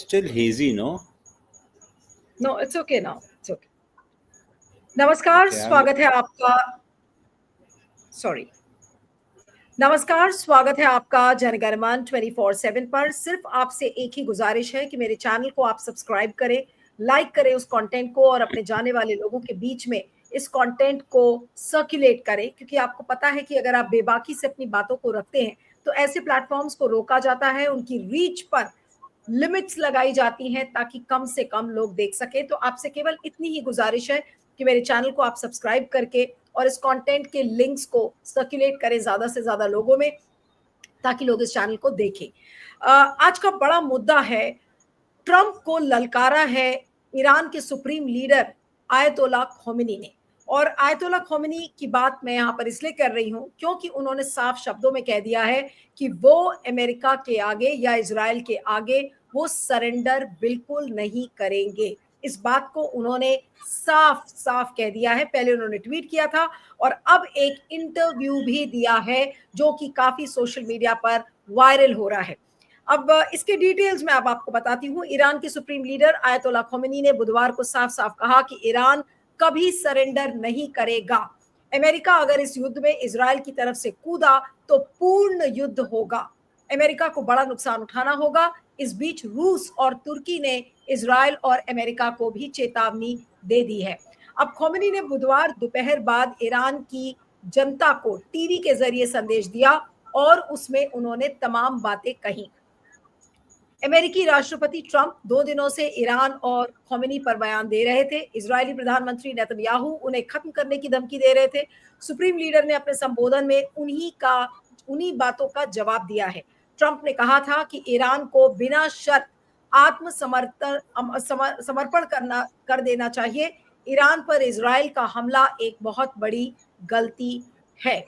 Still hazy, no? No, it's okay now. It's okay. नमस्कार, Okay, स्वागत है आपका सॉरी नमस्कार, स्वागत है आपका जनगणमन 24/7 पर। सिर्फ आपसे एक ही गुजारिश है कि मेरे चैनल को आप सब्सक्राइब करें, लाइक करें उस कंटेंट को और अपने जाने वाले लोगों के बीच में इस कंटेंट को सर्कुलेट करें, क्योंकि आपको पता है कि अगर आप बेबाकी से अपनी बातों को रखते हैं तो ऐसे प्लेटफॉर्म्स को रोका जाता है, उनकी रीच पर लिमिट्स लगाई जाती हैं ताकि कम से कम लोग देख सके। तो आपसे केवल इतनी ही गुजारिश है कि मेरे चैनल को आप सब्सक्राइब करके और इस कंटेंट के लिंक्स को सर्कुलेट करें ज्यादा से ज्यादा लोगों में, ताकि लोग इस चैनल को देखें। आज का बड़ा मुद्दा है, ट्रंप को ललकारा है ईरान के सुप्रीम लीडर आयतोला खोमेनी ने। और आयतोला खोमेनी की बात मैं यहाँ पर इसलिए कर रही हूँ क्योंकि उन्होंने साफ शब्दों में कह दिया है कि वो अमेरिका के आगे या इजराइल के आगे वो सरेंडर बिल्कुल नहीं करेंगे। इस बात को उन्होंने साफ साफ कह दिया है। पहले उन्होंने ट्वीट किया था और अब एक इंटरव्यू भी दिया है जो कि काफी सोशल मीडिया पर वायरल हो रहा है। अब इसके डिटेल्स में अब आपको बताती हूँ। ईरान के सुप्रीम लीडर आयतोला खोमेनी ने बुधवार को साफ साफ कहा कि ईरान कभी सरेंडर नहीं करेगा। अमेरिका अगर इस युद्ध में इजराइल की तरफ से कूदा तो पूर्ण युद्ध होगा, अमेरिका को बड़ा नुकसान उठाना होगा। इस बीच रूस और तुर्की ने इजराइल और अमेरिका को भी चेतावनी दे दी है। अब खोमेनी ने बुधवार दोपहर बाद ईरान की जनता को टीवी के जरिए संदेश दिया और उसमें उन्होंने तमाम बातें कही। अमेरिकी राष्ट्रपति ट्रंप 2 दिनों से ईरान और खोमेनी पर बयान दे रहे थे। इजरायली प्रधानमंत्री नेतन्याहू उन्हें खत्म करने की धमकी दे रहे थे। सुप्रीम लीडर ने अपने संबोधन में उन्हीं बातों का जवाब दिया है। ट्रंप ने कहा था कि ईरान को बिना शर्त समर्पण कर देना चाहिए। ईरान पर इजराइल का हमला एक बहुत बड़ी गलती है।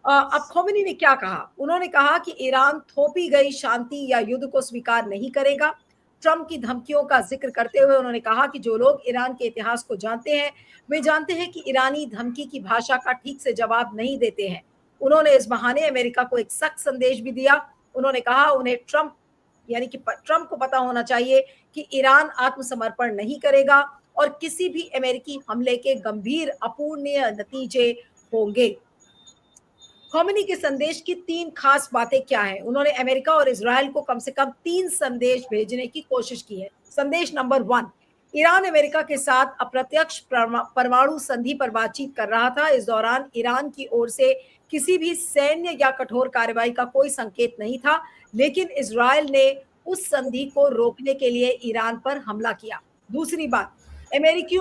अब खोमेनी ने क्या कहा? उन्होंने कहा कि ईरान थोपी गई शांति या युद्ध को स्वीकार नहीं करेगा। ट्रंप की धमकियों का जिक्र करते हुए उन्होंने कहा कि जो लोग ईरान के इतिहास को जानते हैं वे जानते हैं कि ईरानी धमकी की भाषा का ठीक से जवाब नहीं देते हैं। उन्होंने इस बहाने अमेरिका को एक सख्त संदेश भी दिया। उन्होंने कहा उन्हें ट्रंप को पता होना चाहिए कि ईरान आत्मसमर्पण नहीं करेगा और किसी भी अमेरिकी हमले के गंभीर अपूरणीय नतीजे होंगे। खोमेनी के संदेश की 3 खास बातें क्या हैं? उन्होंने अमेरिका और इजराइल को कम से कम 3 संदेश भेजने की कोशिश की है। संदेश नंबर 1, ईरान अमेरिका के साथ अप्रत्यक्ष परमाणु संधि पर बातचीत कर रहा था। इस दौरान ईरान की ओर से किसी भी सैन्य या कठोर कार्रवाई का कोई संकेत नहीं था, लेकिन इजराइल ने उस संधि को रोकने के लिए ईरान पर हमला किया। दूसरी बात, अमेरिकी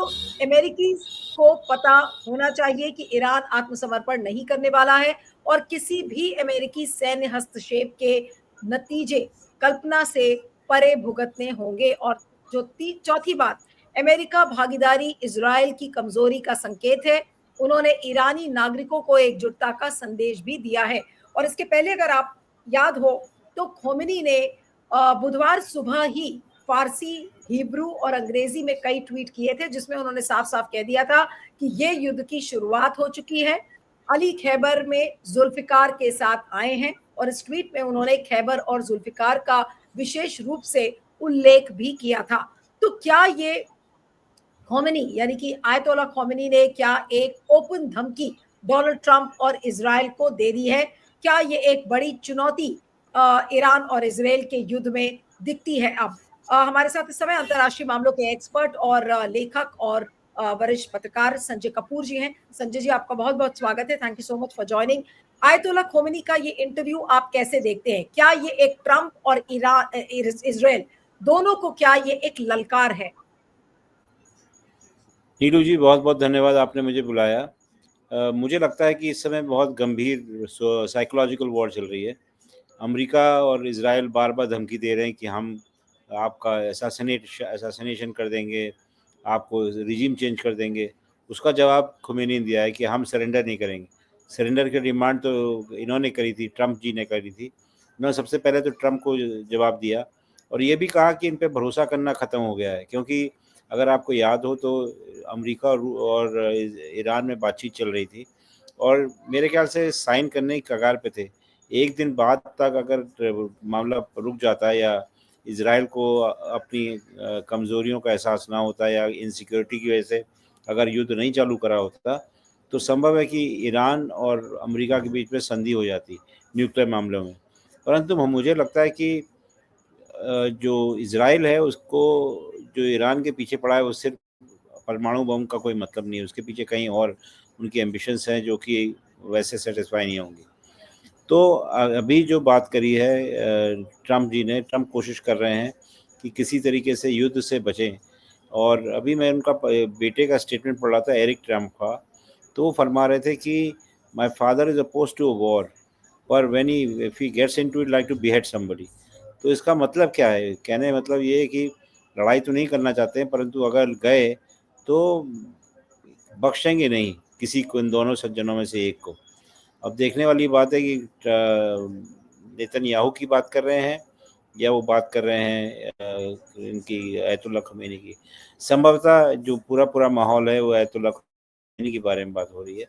को पता होना चाहिए कि ईरान आत्मसमर्पण नहीं करने वाला है और किसी भी अमेरिकी सैन्य हस्तक्षेप के नतीजे कल्पना से परे भुगतने होंगे। और जो चौथी बात, अमेरिका भागीदारी इजराइल की कमजोरी का संकेत है। उन्होंने ईरानी नागरिकों को एकजुटता का संदेश भी दिया है। और इसके पहले अगर आप याद हो तो खोमेनी ने बुधवार सुबह ही फारसी, हिब्रू और अंग्रेजी में कई ट्वीट किए थे जिसमें उन्होंने साफ साफ कह दिया था कि ये युद्ध की शुरुआत हो चुकी है। अली खैबर में जुल्फिकार के साथ आए हैं और इस ट्वीट में उन्होंने खैबर और जुल्फिकार का विशेष रूप से उल्लेख भी किया था। तो क्या ये खोमेनी यानी कि आयतोला खोमेनी ने क्या एक ओपन धमकी डोनाल्ड ट्रंप और इजराइल को दे दी है? क्या ये एक बड़ी चुनौती ईरान और इजराइल के युद्ध में दिखती है? अब हमारे साथ इस समय अंतर्राष्ट्रीय मामलों के एक्सपर्ट और लेखक और वरिष्ठ पत्रकार संजय कपूर जी हैं। संजय जी, आपका बहुत बहुत स्वागत है। Thank you so much for joining. Ayatollah Khomeini का ये इंटरव्यू आप कैसे देखते हैं? क्या ये एक ट्रंप और ईरान इजराइल दोनों को क्या ये एक ललकार है? नीलू जी, बहुत बहुत धन्यवाद, आपने मुझे बुलाया। मुझे लगता है कि इस समय बहुत गंभीर साइकोलॉजिकल वॉर चल रही है। अमेरिका और इजराइल बार बार धमकी दे रहे हैं कि हम आपका असैसिनेशन कर देंगे, आपको रिजीम चेंज कर देंगे। उसका जवाब खोमेनी ने दिया है कि हम सरेंडर नहीं करेंगे। सरेंडर की डिमांड तो इन्होंने करी थी, ट्रंप जी ने करी थी। इन्होंने सबसे पहले तो ट्रंप को जवाब दिया और ये भी कहा कि इन पर भरोसा करना ख़त्म हो गया है, क्योंकि अगर आपको याद हो तो अमेरिका और ईरान में बातचीत चल रही थी और मेरे ख्याल से साइन करने की कगार पे थे। एक दिन बाद तक अगर मामला रुक जाता या इज़राइल को अपनी कमज़ोरियों का एहसास ना होता या इनसिक्योरिटी की वजह से अगर युद्ध नहीं चालू करा होता, तो संभव है कि ईरान और अमेरिका के बीच में संधि हो जाती न्यूक्लियर मामलों में। परंतु मुझे लगता है कि जो इज़राइल है उसको, जो ईरान के पीछे पड़ा है, वो सिर्फ़ परमाणु बम का कोई मतलब नहीं है, उसके पीछे कहीं और उनकी एम्बिशंस हैं जो कि वैसे सैटिस्फाई नहीं होंगी। तो अभी जो बात करी है ट्रम्प जी ने, ट्रम्प कोशिश कर रहे हैं कि किसी तरीके से युद्ध से बचें। और अभी मैं उनका बेटे का स्टेटमेंट पढ़ रहा था, एरिक ट्रम्प का, तो वो फरमा रहे थे कि my father is opposed to a war, पर when he if he gets into it like to behead somebody. तो इसका मतलब क्या है? कहने का मतलब ये है कि लड़ाई तो नहीं करना चाहते हैं, परंतु अगर गए तो बख्शेंगे नहीं किसी को, इन दोनों सज्जनों में से एक को। अब देखने वाली बात है कि नेतन्याहू की बात कर रहे हैं या वो बात कर रहे हैं इनकी अयतुल्ला खमीनी की। संभवतः जो पूरा माहौल है वो अयतुल्ला खमीनी के बारे में बात हो रही है,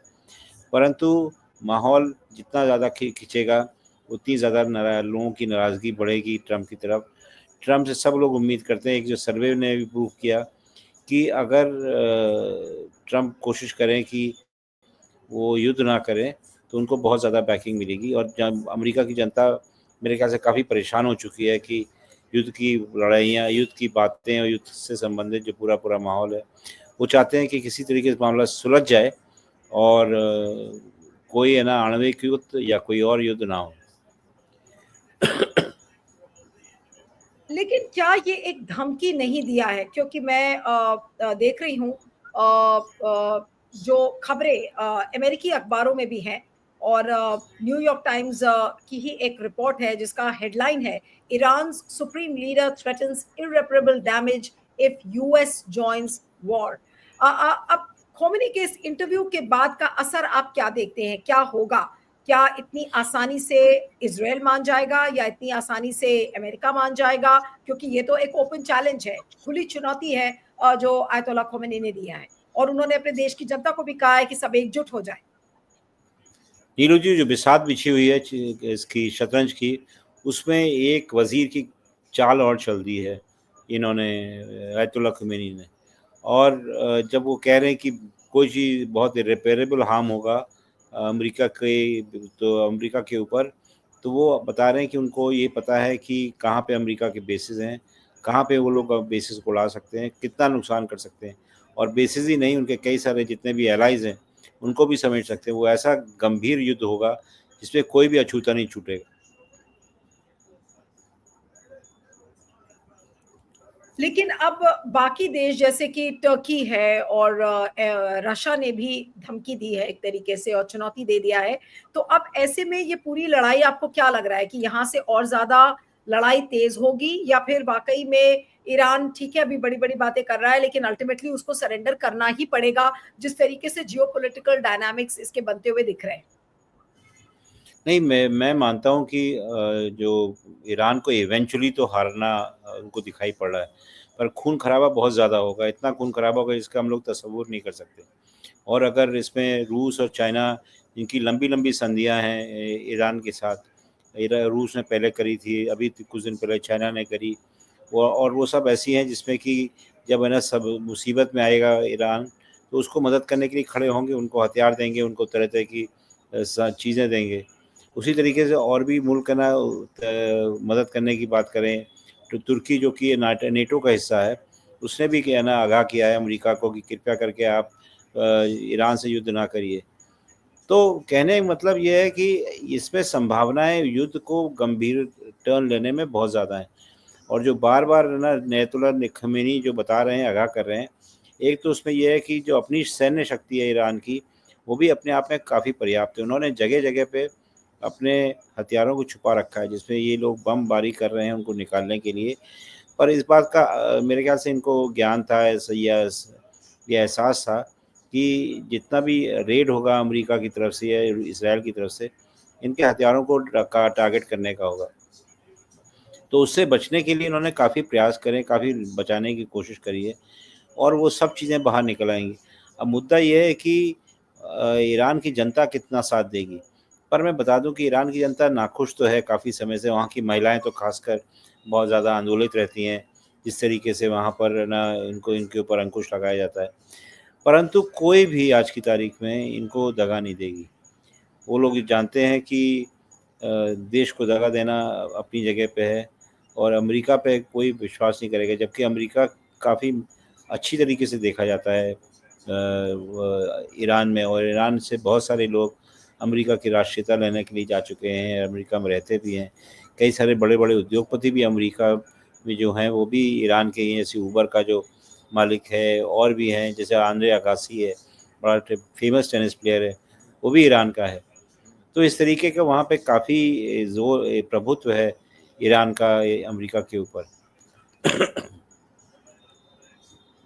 परंतु माहौल जितना ज़्यादा खिंचेगा उतनी ज़्यादा लोगों की नाराज़गी बढ़ेगी ट्रम्प की तरफ। ट्रम्प से सब लोग उम्मीद करते हैं, एक जो सर्वे ने भी प्रूव किया कि अगर ट्रम्प कोशिश करें कि वो युद्ध ना करें तो उनको बहुत ज़्यादा बैकिंग मिलेगी। और जब अमेरिका की जनता मेरे ख्याल से काफ़ी परेशान हो चुकी है कि युद्ध की लड़ाइयाँ, युद्ध की बातें और युद्ध से संबंधित जो पूरा माहौल है, वो चाहते हैं कि किसी तरीके से मामला सुलझ जाए और कोई है ना आणविक युद्ध या कोई और युद्ध ना हो। लेकिन क्या ये एक धमकी नहीं दिया है? क्योंकि मैं देख रही हूँ जो खबरें अमेरिकी अखबारों में भी हैं और न्यूयॉर्क टाइम्स की ही एक रिपोर्ट है जिसका हेडलाइन है, Iran's supreme leader threatens irreparable damage if US joins war. अब खोमेनी के इस इंटरव्यू के बाद का असर आप क्या देखते हैं? क्या होगा? क्या इतनी आसानी से इज़राइल मान जाएगा या इतनी आसानी से अमेरिका मान जाएगा? क्योंकि ये तो एक ओपन चैलेंज है, खुली चुनौती है जो आयतुल्लाह खोमेनी ने दिया है और उन्होंने अपने देश की जनता को भी कहा है कि सब एकजुट हो जाएँ। नीरू जी, जो बिसात बिछी हुई है इसकी शतरंज की, उसमें एक वज़ीर की चाल और चल दी है इन्होंने, आयतुल्लाह खमीनी ने। और जब वो कह रहे हैं कि कोई चीज़ बहुत इर्रिपेयरेबल हार्म होगा अमेरिका के, तो अमेरिका के ऊपर, तो वो बता रहे हैं कि उनको ये पता है कि कहाँ पे अमेरिका के बेसेस हैं, कहाँ पे वो लोग बेसेस को उड़ा सकते हैं, कितना नुकसान कर सकते हैं। और बेसेस ही नहीं, उनके कई सारे जितने भी एलाइज़ हैं उनको भी समेट सकते हैं। वो ऐसा गंभीर युद्ध होगा जिसमें कोई भी अछूता नहीं छूटेगा। लेकिन अब बाकी देश जैसे कि टर्की है और रशिया ने भी धमकी दी है एक तरीके से और चुनौती दे दिया है। तो अब ऐसे में ये पूरी लड़ाई आपको क्या लग रहा है कि यहाँ से और ज़्यादा लड़ाई तेज़ होगी या फिर वाक़ई में ईरान ठीक है अभी बड़ी-बड़ी बातें कर रहा है लेकिन अल्टीमेटली उसको सरेंडर करना ही पड़ेगा, जिस तरीके से जियोपॉलिटिकल डायनामिक्स इसके बनते हुए दिख रहे हैं? नहीं, मैं मानता हूँ कि जो ईरान को इवेंचुअली तो हारना उनको दिखाई पड़ रहा है, पर खून-खराबा बहुत ज़्यादा होगा, इतना खून-खराबा होगा जिसका हम लोग तसव्वुर नहीं कर सकते। और अगर इसमें रूस और चाइना, इनकी लंबी-लंबी संधियाँ हैं ईरान के साथ, रूस ने पहले करी थी, अभी कुछ दिन पहले चाइना ने करी, और वो सब ऐसी हैं जिसमें कि जब है ना सब मुसीबत में आएगा ईरान, तो उसको मदद करने के लिए खड़े होंगे, उनको हथियार देंगे, उनको तरह-तरह की चीज़ें देंगे। उसी तरीके से और भी मुल्क है ना मदद करने की बात करें, तो तुर्की जो कि नेटो का हिस्सा है, उसने भी क्या है ना आगाह किया है अमेरिका को कि कृपया करके आप ईरान से युद्ध ना करिए। तो कहने का मतलब ये है कि इसमें संभावनाएँ युद्ध को गंभीर टर्न लेने में बहुत ज़्यादा हैं। और जो बार-बार ना अयतुल्लाह खमीनी जो बता रहे हैं, आगाह कर रहे हैं, एक तो उसमें ये है कि जो अपनी सैन्य शक्ति है ईरान की, वो भी अपने आप में काफ़ी पर्याप्त है। उन्होंने जगह-जगह पे अपने हथियारों को छुपा रखा है, जिसमें ये लोग बमबारी कर रहे हैं उनको निकालने के लिए। पर इस बात का मेरे ख्याल से इनको ज्ञान था, ऐसा या ये एहसास था कि जितना भी रेड होगा अमेरिका की तरफ से या इज़राइल की तरफ से, इनके हथियारों को का टारगेट करने का होगा। तो उससे बचने के लिए इन्होंने काफ़ी प्रयास करे, काफ़ी बचाने की कोशिश करी है और वो सब चीज़ें बाहर निकल आएँगी। अब मुद्दा ये है कि ईरान की जनता कितना साथ देगी। पर मैं बता दूँ कि ईरान की जनता नाखुश तो है काफ़ी समय से, वहाँ की महिलाएँ तो ख़ासकर बहुत ज़्यादा आंदोलित रहती हैं, जिस तरीके से वहाँ पर ना इनको इनके ऊपर अंकुश लगाया जाता है। परंतु कोई भी आज की तारीख में इनको दगा नहीं देगी। वो लोग ये जानते हैं कि देश को दगा देना अपनी जगह पे है और अमेरिका पे कोई विश्वास नहीं करेगा, जबकि अमेरिका काफ़ी अच्छी तरीके से देखा जाता है ईरान में, और ईरान से बहुत सारे लोग अमेरिका की राष्ट्रीयता लेने के लिए जा चुके हैं, अमेरिका में रहते भी हैं। कई सारे बड़े-बड़े उद्योगपति भी अमेरिका में जो हैं वो भी ईरान के ही हैं, जैसे उबर का जो मालिक है, और भी हैं जैसे आंद्रे अगासी है, बड़ा फेमस टेनिस प्लेयर है, वो भी ईरान का है। तो इस तरीके का वहाँ पे काफ़ी ज़ोर प्रभुत्व है ईरान का अमेरिका के ऊपर।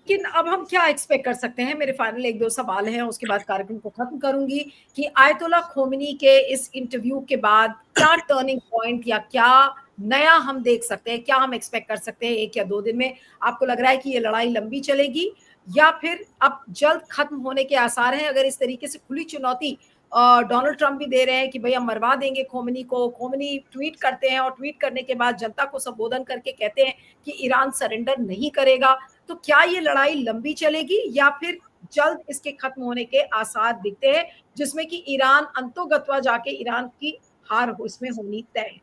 लेकिन अब हम क्या एक्सपेक्ट कर सकते हैं? मेरे फाइनल 1-2 सवाल हैं, उसके बाद कार्यक्रम को खत्म करूँगी कि आयतुल्ला खोमेनी के इस इंटरव्यू के बाद क्या टर्निंग पॉइंट या क्या नया हम देख सकते हैं? क्या हम एक्सपेक्ट कर सकते हैं 1 या 2 दिन में? आपको लग रहा है कि ये लड़ाई लंबी चलेगी या फिर अब जल्द खत्म होने के आसार हैं? अगर इस तरीके से खुली चुनौती डोनाल्ड ट्रम्प भी दे रहे हैं कि भई हम मरवा देंगे खोमेनी को। खोमेनी ट्वीट करते हैं और ट्वीट करने के बाद जनता को संबोधन करके कहते हैं कि ईरान सरेंडर नहीं करेगा। तो क्या ये लड़ाई लंबी चलेगी या फिर जल्द इसके खत्म होने के आसार दिखते हैं, जिसमें कि ईरान अंतोगत्वा जाके ईरान की हार हो इसमें होनी तय है?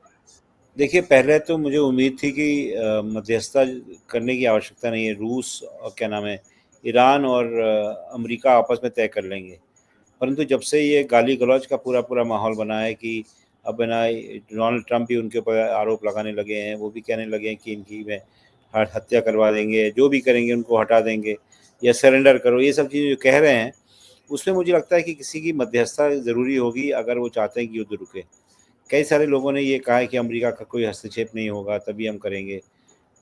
देखिए, पहले तो मुझे उम्मीद थी कि मध्यस्थता करने की आवश्यकता नहीं है, रूस और क्या नाम है, ईरान और अमेरिका आपस में तय कर लेंगे। परंतु जब से ये गाली-गलौज का पूरा-पूरा माहौल बना है कि अब है ना डोनाल्ड ट्रम्प भी उनके ऊपर आरोप लगाने लगे हैं, वो भी कहने लगे हैं कि इनकी मैं हत्या करवा देंगे, जो भी करेंगे उनको हटा देंगे या सरेंडर करो, ये सब चीज़ें जो कह रहे हैं, उसमें मुझे लगता है कि किसी की मध्यस्थता ज़रूरी होगी अगर वो चाहते हैं कि युद्ध रुके। कई सारे लोगों ने ये कहा है कि अमेरिका का कोई हस्तक्षेप नहीं होगा तभी हम करेंगे,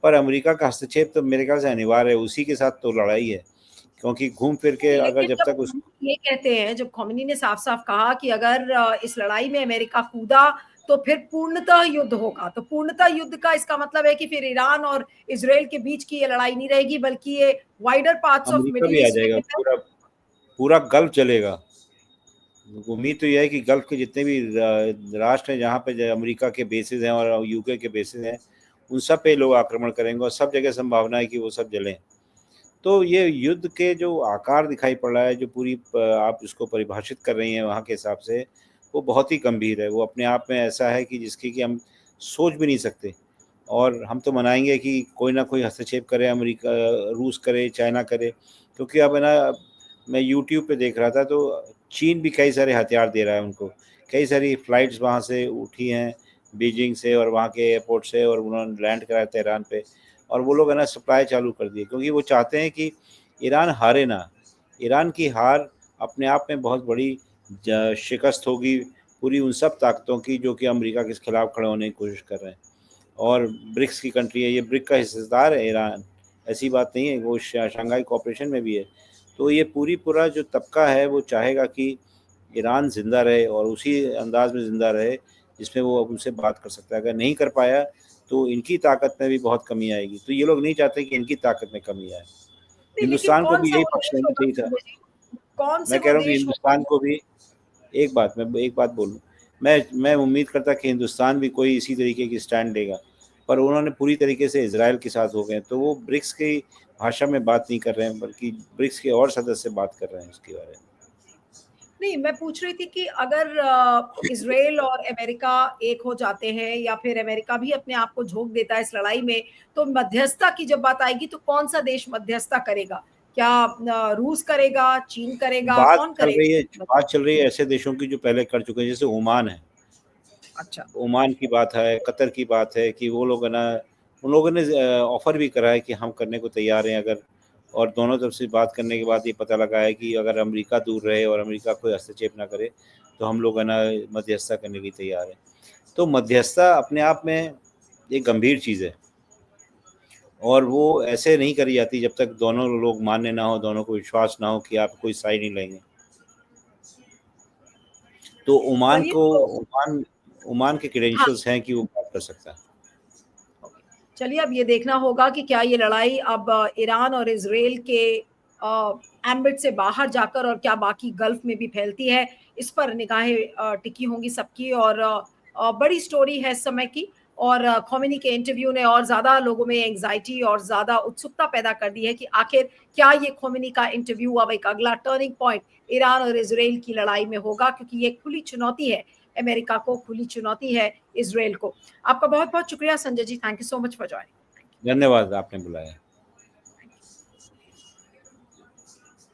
पर अमेरिका का हस्तक्षेप तो मेरे ख्याल से अनिवार्य है, उसी के साथ तो लड़ाई है, क्योंकि घूम फिर के नहीं, अगर लेकिन जब जब तक उस खोमेनी ये कहते हैं, जब खोमेनी ने साफ-साफ कहा कि अगर इस लड़ाई में अमेरिका कूदा तो फिर पूर्णतः युद्ध होगा। तो पूर्णतः युद्ध का इसका मतलब है कि फिर ईरान और इज़राइल के बीच की ये लड़ाई नहीं रहेगी बल्कि ये wider parts of America middle भी आ ईस्ट में जाएगा, किधर पूरा गल्फ जलेगा। उम्मीद तो ये है कि गल्फ के जितने भी राष्ट्र हैं जहाँ पे अमेरिका के बेसेस हैं और यूके के बेसेस हैं, उन सब पे लोग आक्रमण करेंगे और सब जगह संभावना है कि वो सब जलें। तो ये युद्ध के जो आकार दिखाई पड़ रहा है, जो पूरी आप इसको परिभाषित कर रही हैं वहाँ के हिसाब से, वो बहुत ही गंभीर है। वो अपने आप में ऐसा है कि जिसकी कि हम सोच भी नहीं सकते, और हम तो मनाएँगे कि कोई ना कोई हस्तक्षेप करे, अमेरिका रूस करे, चाइना करे, क्योंकि अब है ना मैं यूट्यूब पे देख रहा था तो चीन भी कई सारे हथियार दे रहा है उनको। कई सारी फ्लाइट्स वहाँ से उठी हैं बीजिंग से और वहाँ के एयरपोर्ट से, और उन्होंने लैंड कराया तेहरान पे, और वो लोग है ना सप्लाई चालू कर दिए, क्योंकि वो चाहते हैं कि ईरान हारे ना। ईरान की हार अपने आप में बहुत बड़ी शिकस्त होगी पूरी उन सब ताकतों की जो कि अमेरिका के खिलाफ खड़े होने की कोशिश कर रहे हैं। और ब्रिक्स की कंट्री है, ये ब्रिक का हिस्सेदार है ईरान, ऐसी बात नहीं है, वो शंघाई कोऑपरेशन में भी है। तो ये पूरा जो तबका है वो चाहेगा कि ईरान ज़िंदा रहे और उसी अंदाज़ में ज़िंदा रहे जिसमें वो अब उनसे बात कर सकता है। अगर नहीं कर पाया तो इनकी ताकत में भी बहुत कमी आएगी। तो ये लोग नहीं चाहते कि इनकी ताकत में कमी आए। नहीं, लेकिन हिंदुस्तान को भी कौन-सा यही वो पक्ष देश लेना होगा चाहिए था। संजय जी? कौन से मैं कह वो रहा हूँ कि देश होगा हिंदुस्तान जो को भी मैं एक बात बोलूँ, मैं उम्मीद करता कि हिंदुस्तान भी कोई इसी तरीके की स्टैंड लेगा, पर उन्होंने पूरी तरीके से इज़राइल के साथ हो गए, तो वो ब्रिक्स की भाषा में बात नहीं कर रहे हैं, बल्कि ब्रिक्स के और सदस्य बात कर रहे हैं इसके बारे में। नहीं, मैं पूछ रही थी कि अगर इज़राइल और अमेरिका एक हो जाते हैं या फिर अमेरिका भी अपने आप को झोंक देता है इस लड़ाई में, तो मध्यस्थता की जब बात आएगी तो कौन-सा देश मध्यस्थता करेगा? क्या रूस करेगा, चीन करेगा, कौन करेगा? बात चल रही है ऐसे देशों की जो पहले कर चुके हैं, जैसे ओमान है। अच्छा। ओमान की बात है, कतर की बात है कि वो लोग है ना, उन लोगों ने ऑफ़र भी करा है कि हम करने को तैयार हैं अगर, और दोनों तरफ से बात करने के बाद ये पता लगा है कि अगर अमेरिका दूर रहे और अमेरिका कोई हस्तक्षेप ना करे, तो हम लोग है ना मध्यस्थता करने के लिए तैयार हैं। तो मध्यस्थता अपने आप में एक गंभीर चीज़ है, और वो ऐसे नहीं करी जाती जब तक दोनों लोग मान्य ना हो, दोनों को विश्वास ना हो कि आप कोई साइड नहीं लेंगे। तो चलिए तो ओमान ओमान के हाँ, क्रेडेंशियल्स हैं कि वो बात कर सकता है। ओके। चलिए अब ये देखना होगा कि क्या ये लड़ाई अब ईरान और इज़राइल के एम्बिट से बाहर जाकर और क्या बाकी गल्फ में भी फैलती है, इस पर निगाहें टिकी होंगी सबकी और बड़ी स्टोरी है इस समय की और खोमेनी के इंटरव्यू ने और ज़्यादा लोगों में एंग्जायटी और ज़्यादा उत्सुकता पैदा कर दी है कि आखिर क्या ये खोमेनी का इंटरव्यू अब एक अगला टर्निंग पॉइंट ईरान और इज़राइल की लड़ाई में होगा, क्योंकि ये खुली चुनौती है अमेरिका को, खुली चुनौती है इज़राइल को। आपका बहुत-बहुत शुक्रिया Sanjay ji, thank you so much for joining. धन्यवाद, आपने बुलाया।